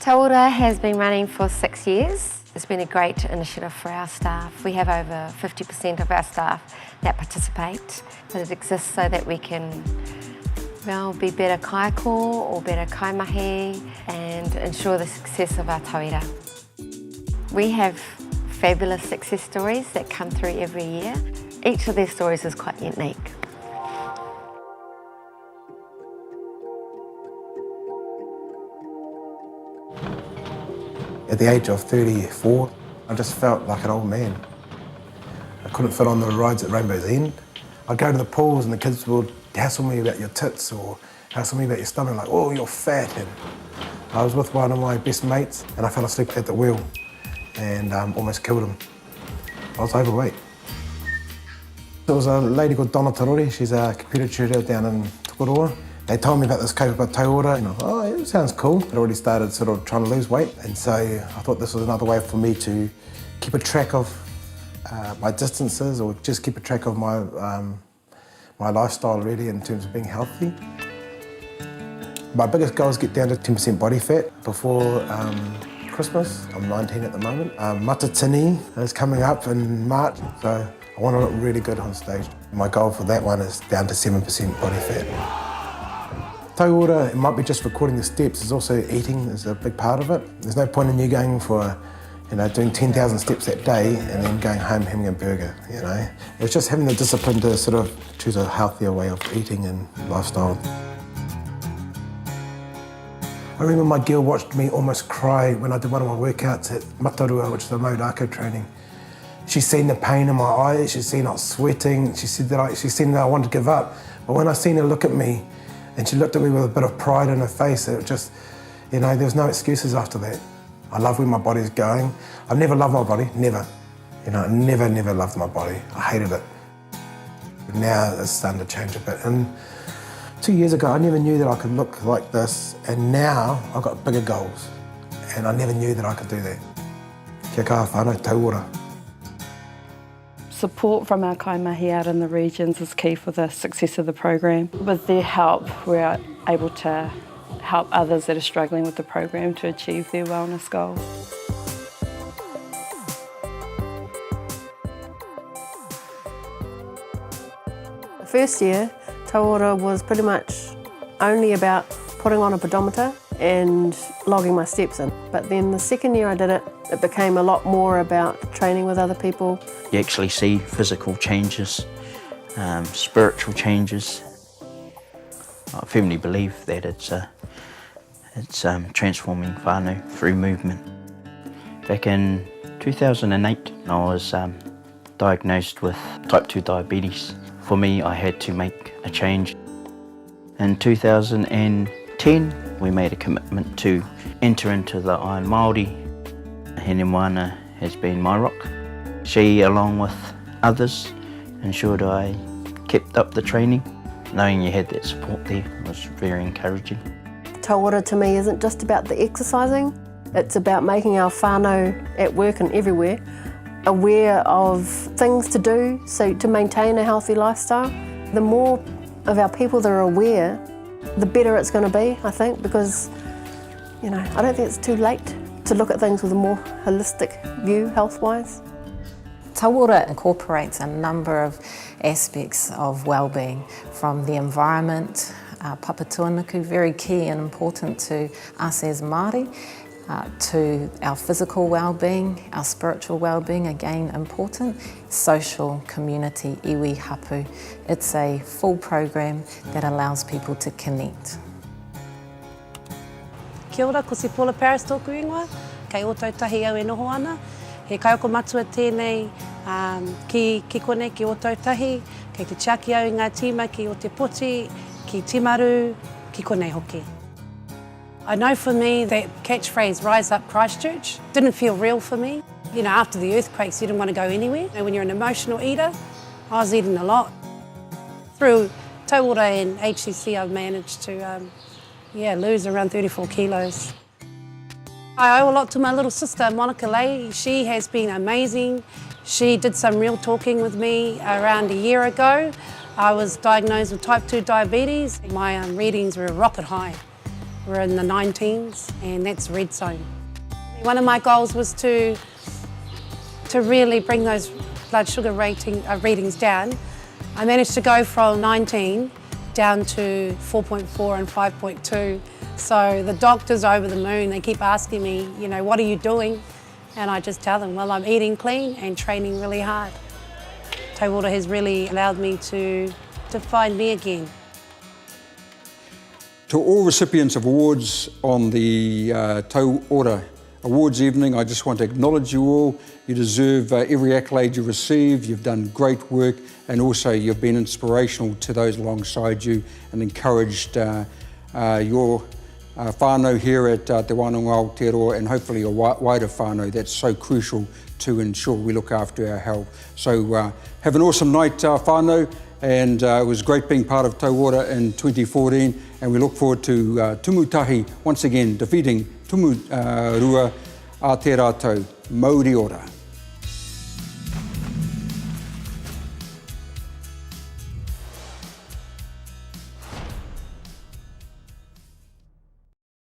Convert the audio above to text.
TauOra has been running for 6 years. It's been a great initiative for our staff. We have over 50% of our staff that participate, but it exists so that we can be better kaiko or better kaimahi and ensure the success of our TauOra. We have fabulous success stories that come through every year. Each of their stories is quite unique. At the age of 34, I just felt like an old man. I couldn't fit on the rides at Rainbow's End. I'd go to the pools and the kids would hassle me about your tits or hassle me about your stomach, like, oh, you're fat. And I was with one of my best mates and I fell asleep at the wheel and almost killed him. I was overweight. There was a lady called Donna Tarori, she's a computer tutor down in TauOra. They told me about this coach about TauOra, and I thought, oh, yeah, it sounds cool. I'd already started sort of trying to lose weight, and so I thought this was another way for me to keep a track of my distances or just keep a track of my, my lifestyle really in terms of being healthy. My biggest goal is to get down to 10% body fat before Christmas. I'm 19 at the moment. Matatini is coming up in March, so I want to look really good on stage. My goal for that one is down to 7% body fat. TauOra, it might be just recording the steps, there's also eating is a big part of it. There's no point in you going for, doing 10,000 steps that day and then going home having a burger, It's just having the discipline to sort of choose a healthier way of eating and lifestyle. I remember my girl watched me almost cry when I did one of my workouts at Matarua, which is the Maurako training. She's seen the pain in my eyes, she's seen I was sweating, she's seen that I wanted to give up. But when I seen her look at me, and she looked at me with a bit of pride in her face, it just, there was no excuses after that. I love where my body's going. I've never loved my body, never. I never loved my body. I hated it. But now it's starting to change a bit. And 2 years ago, I never knew that I could look like this, and now I've got bigger goals. And I never knew that I could do that. Kia kaha whānau, TauOra. Support from our kaimahi out in the regions is key for the success of the program. With their help, we're able to help others that are struggling with the program to achieve their wellness goals. The first year, TauOra was pretty much only about putting on a pedometer and logging my steps in. But then the second year I did it, it became a lot more about training with other people. You actually see physical changes, spiritual changes. I firmly believe that it's transforming whānau through movement. Back in 2008, I was diagnosed with type 2 diabetes. For me, I had to make a change. In 2010, we made a commitment to enter into the Iron Māori. Hene Moana has been my rock. She, along with others, ensured I kept up the training. Knowing you had that support there was very encouraging. TauOra to me isn't just about the exercising, it's about making our whānau at work and everywhere aware of things to do so to maintain a healthy lifestyle. The more of our people that are aware, the better it's going to be, I think, because I don't think it's too late to look at things with a more holistic view health-wise. TauOra incorporates a number of aspects of well-being, from the environment, papatuanuku, very key and important to us as Māori, to our physical well-being, our spiritual well-being, again important, social, community, iwi, hapu. It's a full program that allows people to connect. Kia ora, ko se Paula Paris tōku ingoa, kei o tautahi au e noho ana. He kaioko matua tēnei ki kone ki o tautahi, kei te tiaki au i ngā tīma ki o te poti, ki timaru, ki konei hoki. I know for me that catchphrase, Rise Up Christchurch, didn't feel real for me. After the earthquakes, you didn't want to go anywhere. When you're an emotional eater, I was eating a lot. Through TauOra and HCC, I've managed to lose around 34 kilos. I owe a lot to my little sister, Monica Lay. She has been amazing. She did some real talking with me around a year ago. I was diagnosed with type 2 diabetes. My readings were rocket high. We're in the 19s, and that's red zone. One of my goals was to really bring those blood sugar readings down. I managed to go from 19 down to 4.4 and 5.2. So the doctor's over the moon. They keep asking me, you know, what are you doing? And I just tell them, well, I'm eating clean and training really hard. TauOra has really allowed me to find me again. To all recipients of awards on the TauOra Awards evening, I just want to acknowledge you all. You deserve every accolade you receive. You've done great work, and also you've been inspirational to those alongside you and encouraged your whānau here at Te Wānanga Aotearoa, and hopefully a wider whānau that's so crucial to ensure we look after our health. So have an awesome night, whānau, and it was great being part of TauOra in 2014, and we look forward to Tumutahi once again defeating Tumu Rua a te rātou. Mauri ora.